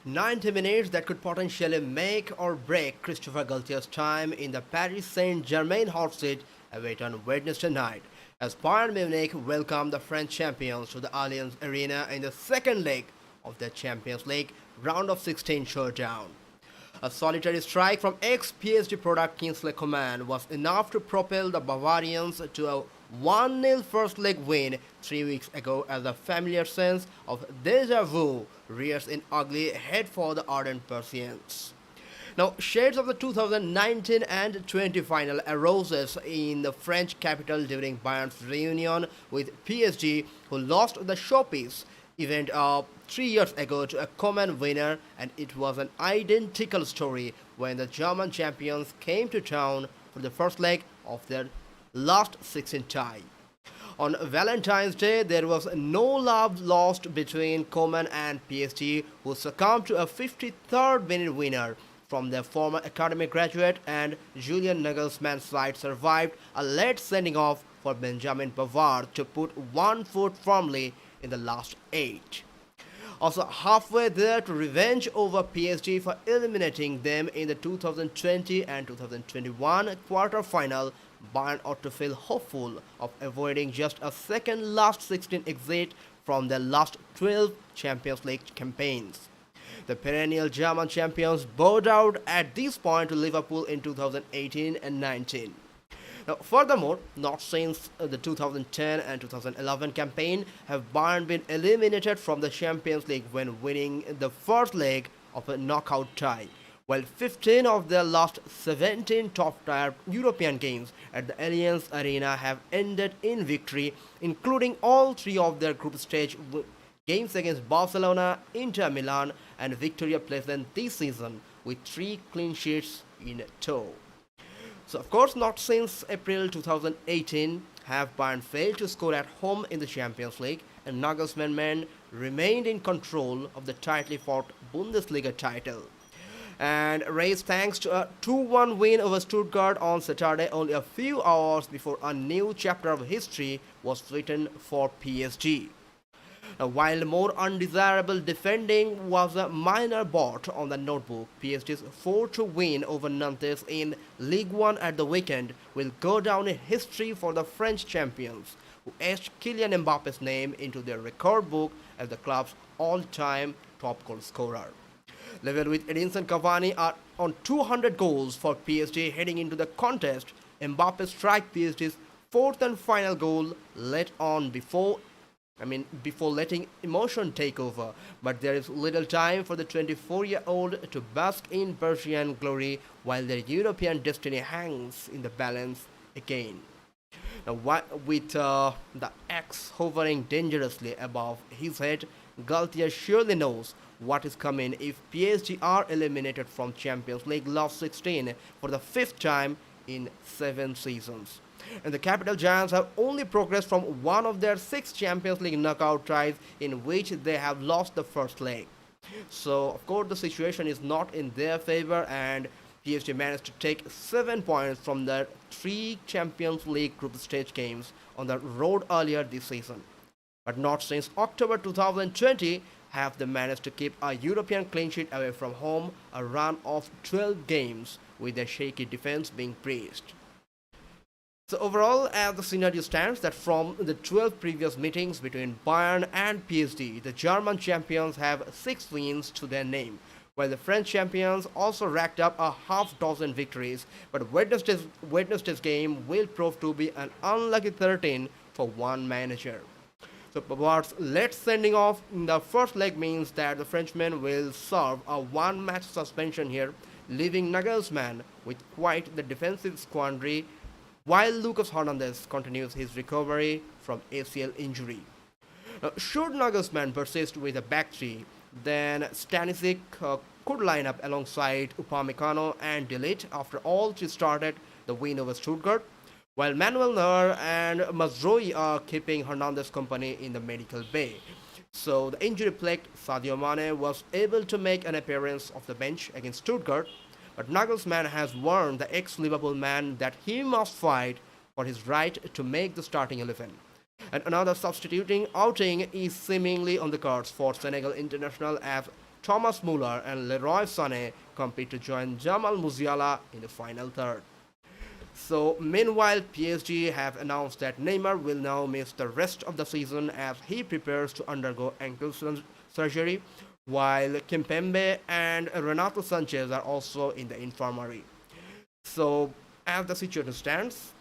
90 minutes that could potentially make or break Christopher Galtier's time in the Paris Saint-Germain hot seat await on Wednesday night as Bayern Munich welcome the French champions to the Allianz Arena in the second leg of the Champions League round of 16 showdown. A solitary strike from ex-PSG product Kingsley Coman was enough to propel the Bavarians to a 1-0 first leg win 3 weeks ago as a familiar sense of deja vu rears its ugly head for the ardent Persians. Now, shades of the 2019 and 20 final arose in the French capital during Bayern's reunion with PSG, who lost the showpiece event 3 years ago to a common winner, and it was an identical story when the German champions came to town for the first leg of their last 16 tie. On Valentine's Day, there was no love lost between Coman and PSG, who succumbed to a 53rd minute winner from their former academy graduate, and Julian Nagelsmann's side survived a late sending off for Benjamin Pavard to put one foot firmly in the last eight. Also halfway there to revenge over PSG for eliminating them in the 2020 and 2021 quarter-final, Bayern ought to feel hopeful of avoiding just a second last 16 exit from their last 12 Champions League campaigns. The perennial German champions bowed out at this point to Liverpool in 2018 and 19. Now, furthermore, not since the 2010 and 2011 campaign have Bayern been eliminated from the Champions League when winning the first leg of a knockout tie, while 15 of their last 17 top-tier European games at the Allianz Arena have ended in victory, including all three of their group stage games against Barcelona, Inter Milan, and Victoria Pleasant this season, with 3 clean sheets in tow. So, of course, not since April 2018 have Bayern failed to score at home in the Champions League, and Nagelsmann men remained in control of the tightly fought Bundesliga title. And raised thanks to a 2-1 win over Stuttgart on Saturday, only a few hours before a new chapter of history was written for PSG. Now, while more undesirable defending was a minor blot on the notebook, PSG's 4-2 win over Nantes in Ligue 1 at the weekend will go down in history for the French champions, who etched Kylian Mbappe's name into their record book as the club's all-time top goal scorer. Level with Edinson Cavani are on 200 goals for PSG heading into the contest. Mbappe struck PSG's fourth and final goal late on before letting emotion take over. But there is little time for the 24-year-old to bask in Persian glory while their European destiny hangs in the balance again. Now, with the axe hovering dangerously above his head, Galtier surely knows what is coming if PSG are eliminated from Champions League last 16 for the 5th time in 7 seasons. And the capital giants have only progressed from one of their 6 Champions League knockout tries in which they have lost the first leg. So, of course, the situation is not in their favor, and PSG managed to take 7 points from their 3 Champions League group stage games on the road earlier this season. But not since October 2020 have they managed to keep a European clean sheet away from home, a run of 12 games with their shaky defense being praised. So overall, as the scenario stands, that from the 12 previous meetings between Bayern and PSG, the German champions have 6 wins to their name, while the French champions also racked up a half dozen victories. But Wednesday's game will prove to be an unlucky 13 for one manager. So Pavard's late sending off in the first leg means that the Frenchman will serve a one-match suspension here, leaving Nagelsmann with quite the defensive quandary, while Lucas Hernandez continues his recovery from ACL injury. Now, should Nagelsmann persist with a back three, then Stanisic could line up alongside Upamecano and De Ligt after all 3 started the win over Stuttgart, while Manuel Neuer and Mazraoui are keeping Hernandez company in the medical bay. So the injury-plagued Sadio Mane was able to make an appearance off the bench against Stuttgart, but Nagelsmann has warned the ex-Liverpool man that he must fight for his right to make the starting 11. And another substituting outing is seemingly on the cards for Senegal international as Thomas Muller and Leroy Sané compete to join Jamal Musiala in the final third. So, meanwhile, PSG have announced that Neymar will now miss the rest of the season as he prepares to undergo ankle surgery, while Kimpembe and Renato Sanchez are also in the infirmary. So, as the situation stands,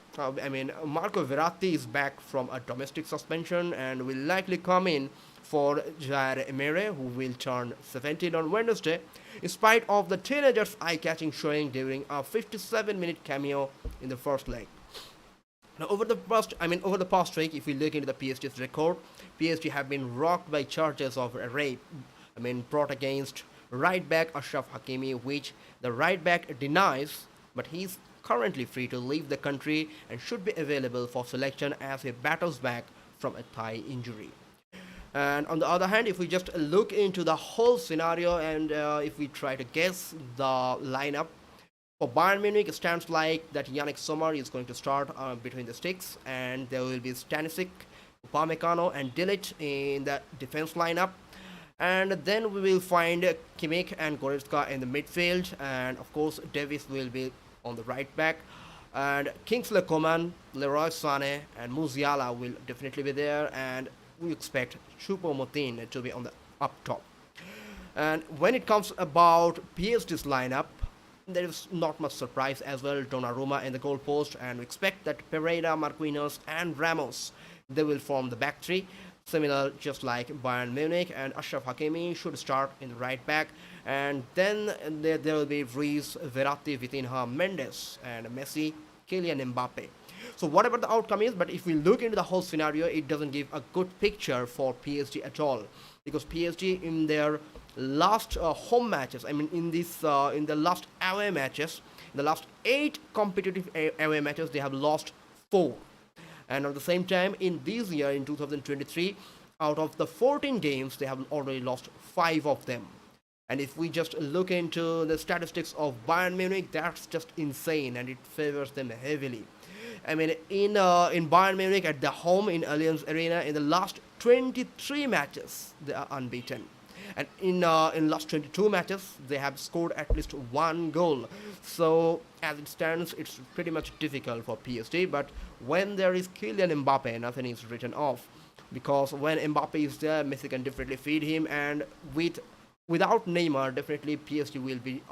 Marco Verratti is back from a domestic suspension and will likely come in for Jair Emery, who will turn 17 on Wednesday, in spite of the teenager's eye-catching showing during a 57-minute cameo in the first leg. Now, over the past week, if we look into the PSG's record, PSG have been rocked by charges of rape. Brought against right back Ashraf Hakimi, which the right back denies, but he's currently free to leave the country and should be available for selection as he battles back from a thigh injury. And on the other hand, if we just look into the whole scenario and if we try to guess the lineup, for Bayern Munich, it stands like that Yannick Sommer is going to start between the sticks, and there will be Stanisic, Upamecano, and Dillich in the defense lineup. And then we will find Kimmich and Goretzka in the midfield, and of course Davis will be on the right back, and Kingsley Coman, Leroy Sané, and Musiala will definitely be there, and we expect Choupo-Moting to be on the up top. And when it comes about PSG's lineup, there is not much surprise as well. Donnarumma in the goal post, and we expect that Pereira, Marquinhos, and Ramos, they will form the back three. Similar, just like Bayern Munich, and Ashraf Hakimi should start in the right back, and then there will be Ruiz, Verratti, Vitinha, Mendes, and Messi, Kylian Mbappe. So whatever the outcome is, but if we look into the whole scenario, it doesn't give a good picture for PSG at all, because PSG in their last home matches, in the last away matches, in the last 8 competitive away matches, they have lost 4. And at the same time, in this year, in 2023, out of the 14 games, they have already lost 5 of them. And if we just look into the statistics of Bayern Munich, that's just insane, and it favors them heavily. In Bayern Munich at the home in Allianz Arena, in the last 23 matches, they are unbeaten. And in last 22 matches, they have scored at least 1 goal. So as it stands, it's pretty much difficult for PSG. But when there is Kylian Mbappe, nothing is written off, because when Mbappe is there, Messi can definitely feed him. And without Neymar, definitely PSG will be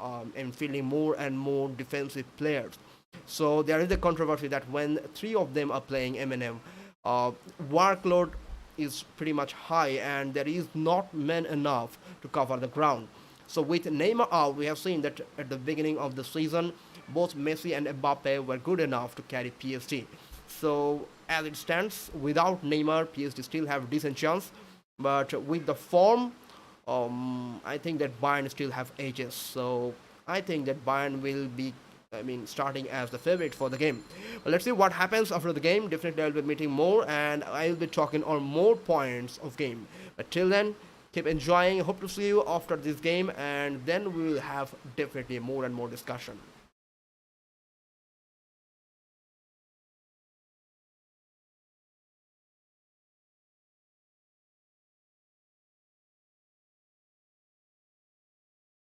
fielding more and more defensive players. So there is a controversy that when 3 of them are playing M&M, workload is pretty much high, and there is not men enough to cover the ground. So with Neymar out, we have seen that at the beginning of the season, both Messi and Mbappe were good enough to carry PSG. So as it stands, without Neymar, PSG still have a decent chance. But with the form, I think that Bayern still have edges. So I think that Bayern will be starting as the favorite for the game. But let's see what happens after the game. Definitely I'll be meeting more, and I'll be talking on more points of game. But till then, keep enjoying. Hope to see you after this game, and then we will have definitely more and more discussion.